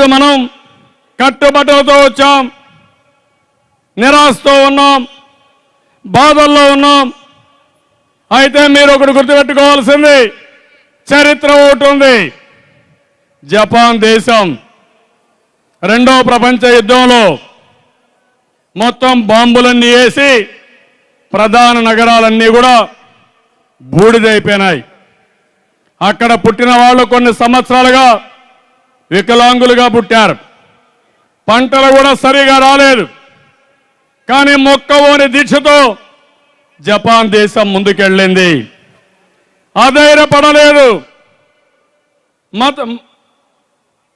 ఈరోజు మనం కట్టుబట్టలతో వచ్చాం, నిరాశతో ఉన్నాం, బాధల్లో ఉన్నాం. అయితే మీరు ఒకటి గుర్తుపెట్టుకోవాల్సింది, చరిత్ర ఒకటి ఉంది. జపాన్ దేశం రెండవ ప్రపంచ యుద్ధంలో మొత్తం బాంబులన్నీ వేసి ప్రధాన నగరాలన్నీ కూడా బూడిదైపోయినాయి. అక్కడ పుట్టిన వాళ్ళు కొన్ని సంవత్సరాలుగా వికలాంగులుగా పుట్టారు. పంటలు కూడా సరిగా రాలేదు. కానీ మొక్కవోని దీక్షతో జపాన్ దేశం ముందుకెళ్ళింది. అధైర్యపడలేదు,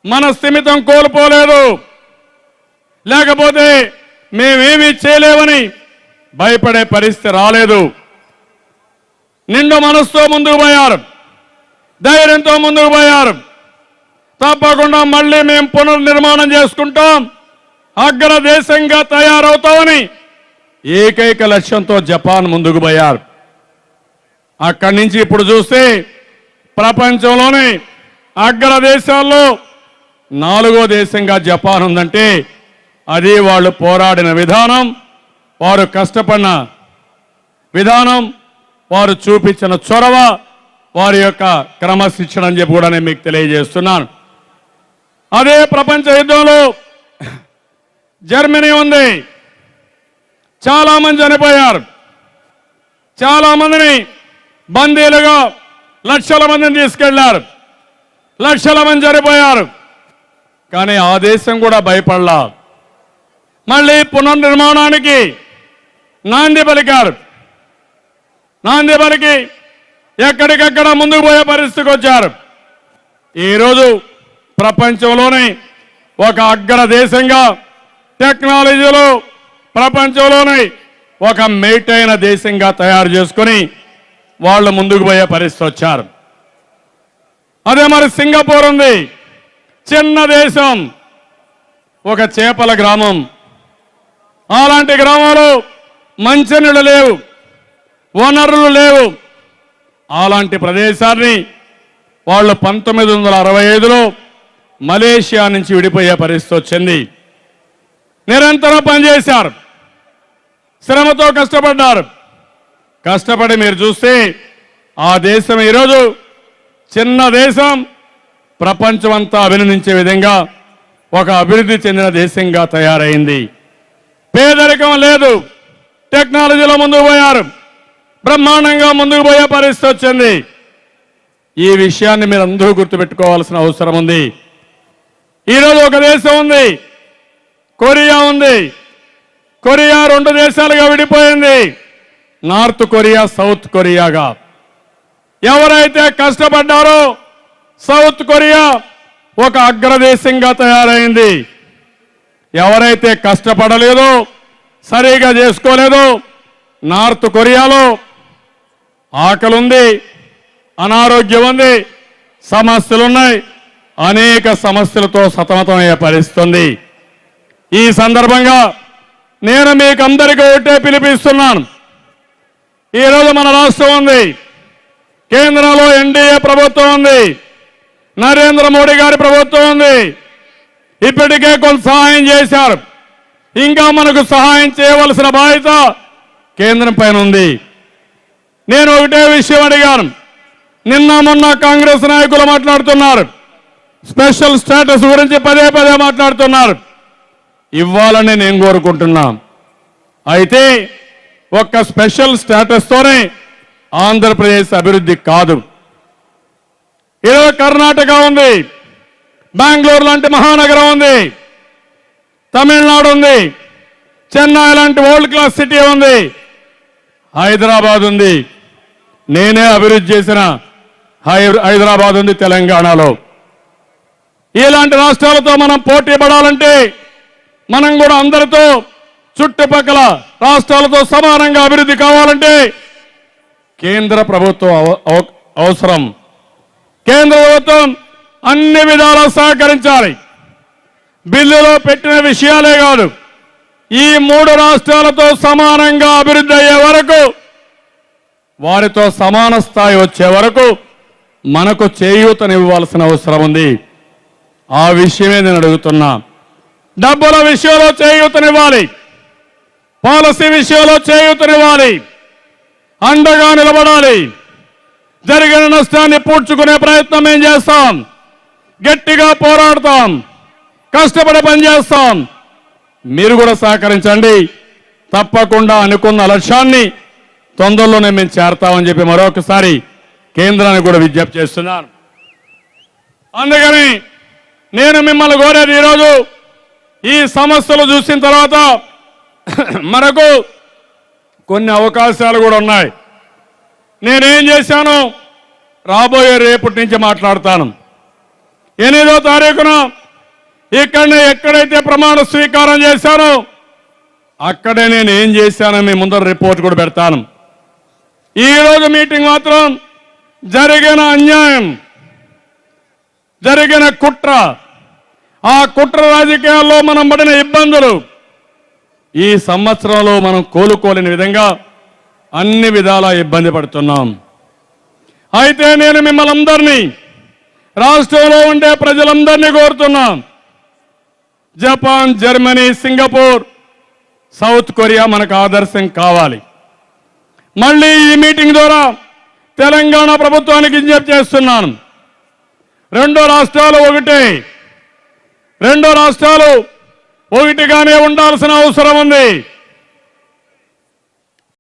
మన స్థిమితం కోల్పోలేదు. లేకపోతే మేమేమీ చేయలేమని భయపడే పరిస్థితి రాలేదు. నిండు మనసుతో ముందుకు పోయారు, ధైర్యంతో ముందుకు పోయారు. తప్పకుండా మళ్ళీ మేము పునర్నిర్మాణం చేసుకుంటాం, అగ్రదేశంగా తయారవుతామని ఏకైక లక్ష్యంతో జపాన్ ముందుకు పోయారు. అక్కడి నుంచి ఇప్పుడు చూస్తే ప్రపంచంలోనే అగ్రదేశాల్లో 4వ దేశంగా జపాన్ ఉందంటే అది వాళ్ళు పోరాడిన విధానం, వారు కష్టపడిన విధానం, వారు చూపించిన చొరవ, వారి యొక్క క్రమశిక్షణ అని చెప్పి కూడా నేను మీకు తెలియజేస్తున్నాను. అదే ప్రపంచ యుద్ధంలో జర్మనీ ఉంది. చాలా మంది చనిపోయారు. చాలా మందిని బందీలుగా లక్షల మందిని తీసుకెళ్లారు. లక్షల మంది చనిపోయారు. కానీ ఆ దేశం కూడా భయపడలా. మళ్ళీ పునర్నిర్మాణానికి నాంది పలికారు. నాంది పలికి ఎక్కడికక్కడ ముందుకు పోయే పరిస్థితికి వచ్చారు. ఈరోజు ప్రపంచంలోనే ఒక అగ్రదేశంగా టెక్నాలజీలో ప్రపంచంలోనే ఒక మేటైన దేశంగా తయారు చేసుకొని వాళ్ళు ముందుకు పోయే పరిస్థితి వచ్చారు. అదే మరి సింగపూర్ ఉంది, చిన్న దేశం, ఒక చేపల గ్రామం. అలాంటి గ్రామంలో మంచినీళ్ళు లేవు, వనరులు లేవు. అలాంటి ప్రదేశాన్ని వాళ్ళు 1965లో మలేషియా నుంచి విడిపోయే పరిస్థితి వచ్చింది. నిరంతరం పనిచేశారు, శ్రమతో కష్టపడ్డారు. కష్టపడి మీరు చూస్తే ఆ దేశం ఈరోజు చిన్న దేశం ప్రపంచమంతా అభినందించే విధంగా ఒక అభివృద్ధి చెందిన దేశంగా తయారైంది. పేదరికం లేదు, టెక్నాలజీలో ముందుకు పోయారు, బ్రహ్మాండంగా ముందుకు పోయే పరిస్థితి వచ్చింది. ఈ విషయాన్ని మీరు అందరూ గుర్తుపెట్టుకోవాల్సిన అవసరం ఉంది. ఈరోజు ఒక దేశం ఉంది, కొరియా ఉంది. కొరియా 2 దేశాలుగా విడిపోయింది, నార్త్ కొరియా, సౌత్ కొరియాగా. ఎవరైతే కష్టపడ్డారో సౌత్ కొరియా ఒక అగ్రదేశంగా తయారైంది. ఎవరైతే కష్టపడలేదో, సరిగా చేసుకోలేదో, నార్త్ కొరియాలో ఆకలి ఉంది, అనారోగ్యం ఉంది, సమస్యలున్నాయి, అనేక సమస్యలతో సతమతమయ్యే పరిస్థితి ఉంది. ఈ సందర్భంగా నేను మీకు అందరికీ ఒకటే పిలిపిస్తున్నాను. ఈరోజు మన రాష్ట్రం ఉంది, కేంద్రంలో ఎన్డీఏ ప్రభుత్వం ఉంది, నరేంద్ర మోడీ గారి ప్రభుత్వం ఉంది. ఇప్పటికే కొంత సహాయం చేశారు, ఇంకా మనకు సహాయం చేయవలసిన బాధ్యత కేంద్రం పైన ఉంది. నేను ఒకటే విషయం అడిగాను. నిన్న మొన్న కాంగ్రెస్ నాయకులు మాట్లాడుతున్నారు, స్పెషల్ స్టేటస్ గురించి పదే పదే మాట్లాడుతున్నారు. ఇవ్వాలని నేను కోరుకుంటున్నా. అయితే ఒక్క స్పెషల్ స్టేటస్తోనే ఆంధ్రప్రదేశ్ అభివృద్ధి కాదు. ఈరోజు కర్ణాటక ఉంది, బెంగళూరు లాంటి మహానగరం ఉంది, తమిళనాడు ఉంది, చెన్నై లాంటి వరల్డ్ క్లాస్ సిటీ ఉంది, హైదరాబాద్ ఉంది. నేనే అభివృద్ధి చేసిన హైదరాబాద్ ఉంది తెలంగాణలో. ఇలాంటి రాష్ట్రాలతో మనం పోటీ పడాలంటే మనం కూడా అందరితో చుట్టుపక్కల రాష్ట్రాలతో సమానంగా అభివృద్ధి కావాలంటే కేంద్ర ప్రభుత్వం అవసరం. కేంద్ర ప్రభుత్వం అన్ని విధాలా సహకరించాలి. బిల్లులో పెట్టిన విషయాలే కాదు, ఈ 3 రాష్ట్రాలతో సమానంగా అభివృద్ధి అయ్యే వరకు, వారితో సమాన స్థాయి వచ్చే వరకు మనకు చేయూతనివ్వాల్సిన అవసరం ఉంది. ఆ విషయమే నేను అడుగుతున్నా. డబ్బుల విషయంలో చేయూతనివ్వాలి, పాలసీ విషయంలో చేయూతనివ్వాలి, అండగా నిలబడాలి. జరిగిన నష్టాన్ని పూడ్చుకునే ప్రయత్నం మేము చేస్తాం, గట్టిగా పోరాడతాం, కష్టపడి పనిచేస్తాం. మీరు కూడా సహకరించండి. తప్పకుండా అనుకున్న లక్ష్యాన్ని తొందరలోనే మేము చేరతామని చెప్పి మరొకసారి కేంద్రానికి కూడా విజ్ఞప్తి చేస్తున్నాను. అందుకని నేను మిమ్మల్ని కోరేది ఈరోజు ఈ సమస్యలు చూసిన తర్వాత మనకు కొన్ని అవకాశాలు కూడా ఉన్నాయి. నేనేం చేశాను రాబోయే రేపటి నుంచి మాట్లాడతాను. 8వ తారీఖున ఇక్కడనే ఎక్కడైతే ప్రమాణ స్వీకారం చేశానో అక్కడే నేను ఏం చేశానో మీ ముందర రిపోర్ట్ కూడా పెడతాను. ఈరోజు మీటింగ్ మాత్రం జరిగిన అన్యాయం, జరిగిన కుట్ర, ఆ కుట్ర రాజకీయాల్లో మనం పడిన ఇబ్బందులు, ఈ సంవత్సరంలో మనం కోలుకోలేని విధంగా అన్ని విధాలా ఇబ్బంది పడుతున్నాం. అయితే నేను మిమ్మల్ని అందరినీ, రాష్ట్రంలో ఉండే ప్రజలందరినీ కోరుతున్నాం. Japan, Germany, Singapore, south Korea మనకు ఆదర్శం కావాలి. మళ్ళీ ఈ మీటింగ్ ద్వారా తెలంగాణ ప్రభుత్వానికి విజ్ఞప్తి చేస్తున్నాను. రెండు రాష్ట్రాలు ఒకటిగానే ఉండాల్సిన అవసరం ఉంది.